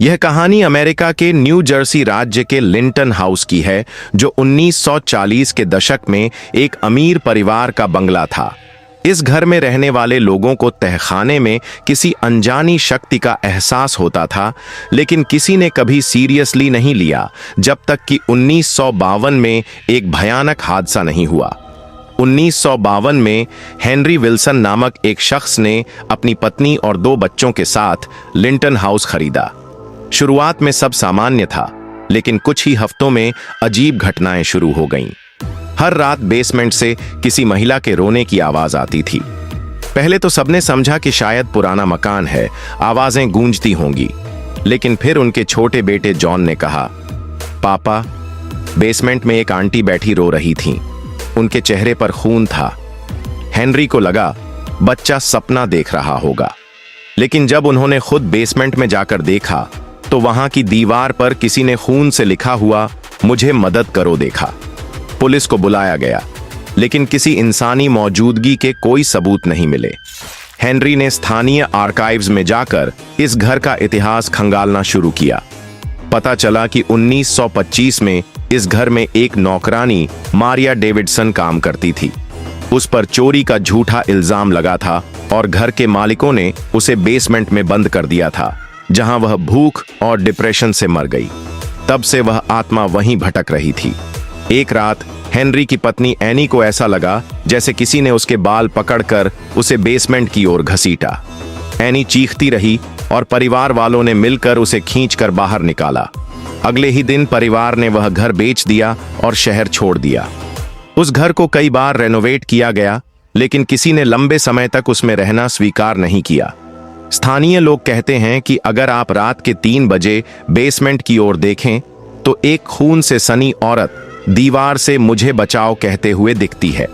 यह कहानी अमेरिका के न्यू जर्सी राज्य के लिंटन हाउस की है, जो 1940 के दशक में एक अमीर परिवार का बंगला था। इस घर में रहने वाले लोगों को तहखाने में किसी अनजानी शक्ति का एहसास होता था, लेकिन किसी ने कभी सीरियसली नहीं लिया जब तक कि 1952 में एक भयानक हादसा नहीं हुआ। 1952 में हेनरी विल्सन नामक एक शख्स ने अपनी पत्नी और 2 बच्चों के साथ लिंटन हाउस खरीदा। शुरुआत में सब सामान्य था, लेकिन कुछ ही हफ्तों में अजीब घटनाएं शुरू हो गईं। हर रात बेसमेंट से किसी महिला के रोने की आवाज आती थी। पहले तो सबने समझा कि शायद पुराना मकान है, आवाजें गूंजती होंगी। लेकिन फिर उनके छोटे बेटे जॉन ने कहा, पापा, बेसमेंट में एक आंटी बैठी रो रही थीं। उनके चेहरे पर खून था। हेनरी को लगा बच्चा सपना देख रहा होगा, लेकिन जब उन्होंने खुद बेसमेंट में जाकर देखा तो वहां की दीवार पर किसी ने खून से लिखा हुआ मुझे मदद करो देखा। पुलिस को बुलाया गया, लेकिन किसी इंसानी मौजूदगी के कोई सबूत नहीं मिले। हेनरी ने स्थानीय आर्काइव्स में जाकर इस घर का इतिहास खंगालना शुरू किया। पता चला कि 1925 में इस घर में एक नौकरानी मारिया डेविडसन काम करती थी। उस पर चोरी का झूठा इल्जाम लगा था और घर के मालिकों ने उसे बेसमेंट में बंद कर दिया था, जहां वह भूख और डिप्रेशन से मर गई। तब से वह आत्मा वहीं भटक रही थी। एक रात हेनरी की पत्नी एनी को ऐसा लगा जैसे किसी ने उसके बाल पकड़कर उसे बेसमेंट की ओर घसीटा। एनी चीखती रही और परिवार वालों ने मिलकर उसे खींचकर बाहर निकाला। अगले ही दिन परिवार ने वह घर बेच दिया और शहर छोड़ दिया। उस घर को कई बार रेनोवेट किया गया, लेकिन किसी ने लंबे समय तक उसमें रहना स्वीकार नहीं किया। स्थानीय लोग कहते हैं कि अगर आप रात के 3 बजे बेसमेंट की ओर देखें तो एक खून से सनी औरत दीवार से मुझे बचाओ कहते हुए दिखती है।